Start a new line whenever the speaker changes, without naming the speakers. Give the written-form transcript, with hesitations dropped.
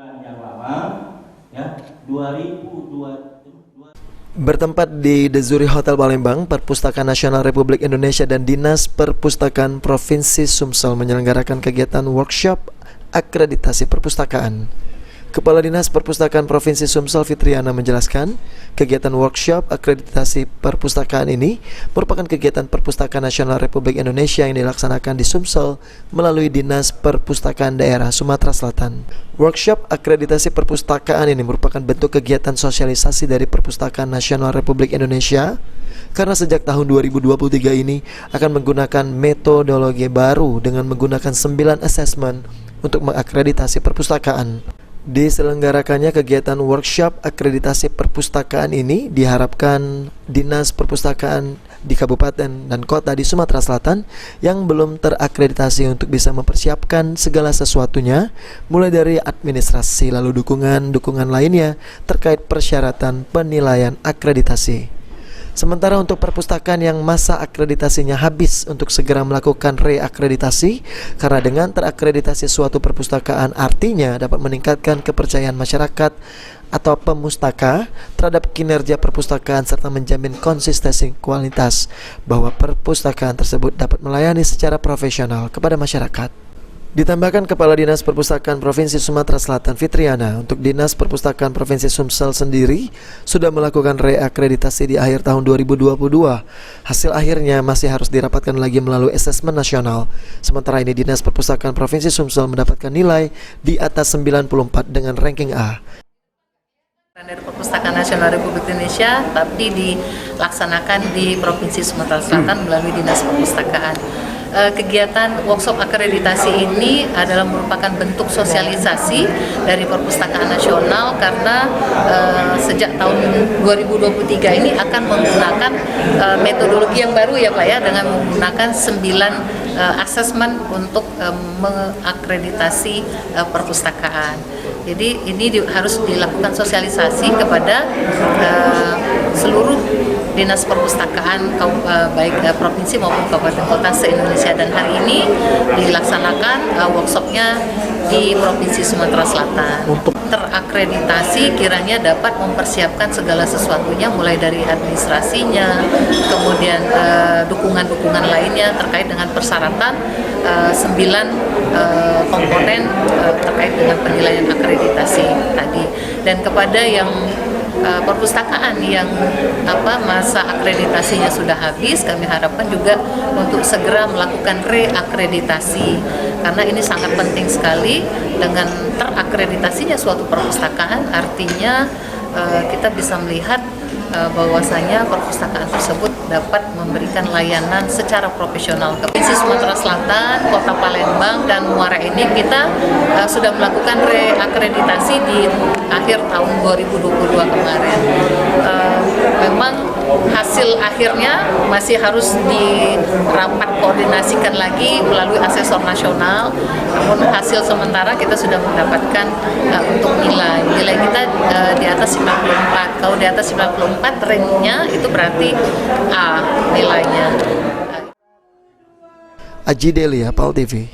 yang lama ya 2002.
Bertempat di The Zuri Hotel Palembang, Perpustakaan Nasional Republik Indonesia dan Dinas Perpustakaan Provinsi Sumsel menyelenggarakan kegiatan workshop akreditasi perpustakaan. Kepala Dinas Perpustakaan Provinsi Sumsel Fitriana menjelaskan, kegiatan workshop akreditasi perpustakaan ini merupakan kegiatan Perpustakaan Nasional Republik Indonesia yang dilaksanakan di Sumsel melalui Dinas Perpustakaan Daerah Sumatera Selatan. Workshop akreditasi perpustakaan ini merupakan bentuk kegiatan sosialisasi dari Perpustakaan Nasional Republik Indonesia karena sejak tahun 2023 ini akan menggunakan metodologi baru dengan menggunakan 9 assessment untuk mengakreditasi perpustakaan. Diselenggarakannya kegiatan workshop akreditasi perpustakaan ini diharapkan Dinas Perpustakaan di Kabupaten dan Kota di Sumatera Selatan yang belum terakreditasi untuk bisa mempersiapkan segala sesuatunya, mulai dari administrasi lalu dukungan lainnya terkait persyaratan penilaian akreditasi. Sementara untuk perpustakaan yang masa akreditasinya habis untuk segera melakukan reakreditasi, karena dengan terakreditasi suatu perpustakaan artinya dapat meningkatkan kepercayaan masyarakat atau pemustaka terhadap kinerja perpustakaan serta menjamin konsistensi kualitas bahwa perpustakaan tersebut dapat melayani secara profesional kepada masyarakat. Ditambahkan Kepala Dinas Perpustakaan Provinsi Sumatera Selatan Fitriana, untuk Dinas Perpustakaan Provinsi Sumsel sendiri sudah melakukan reakreditasi di akhir tahun 2022. Hasil akhirnya masih harus dirapatkan lagi melalui asesmen nasional. Sementara ini Dinas Perpustakaan Provinsi Sumsel mendapatkan nilai di atas 94 dengan ranking A.
Dari Perpustakaan Nasional Republik Indonesia, tapi dilaksanakan di Provinsi Sumatera Selatan melalui Dinas Perpustakaan. Kegiatan workshop akreditasi ini adalah merupakan bentuk sosialisasi dari Perpustakaan Nasional karena sejak tahun 2023 ini akan menggunakan metodologi yang baru ya Pak ya, dengan menggunakan 9 asesmen untuk mengakreditasi perpustakaan. Jadi ini harus dilakukan sosialisasi kepada seluruh dinas perpustakaan baik provinsi maupun kabupaten kota se-Indonesia, dan hari ini dilaksanakan workshopnya di Provinsi Sumatera Selatan. Untuk terakreditasi kiranya dapat mempersiapkan segala sesuatunya mulai dari administrasinya, kemudian dukungan-dukungan lainnya terkait dengan persyaratan 9 komponen terkait dengan penilaian akreditasi tadi. Dan kepada yang perpustakaan yang masa akreditasinya sudah habis, kami harapkan juga untuk segera melakukan reakreditasi karena ini sangat penting sekali. Dengan terakreditasinya suatu perpustakaan artinya kita bisa melihat bahwasanya perpustakaan tersebut dapat memberikan layanan secara profesional. Provinsi Sumatera Selatan, Kota Palembang, dan Muara Enim kita sudah melakukan reakreditasi di akhir tahun 2022 kemarin. Memang hasil akhirnya masih harus dirapat koordinasikan lagi melalui asesor nasional, namun hasil sementara kita sudah mendapatkan untuk nilai kita di atas 94. Kalau di atas 94 ranknya itu berarti A nilainya.
Aji Delia, PAL TV.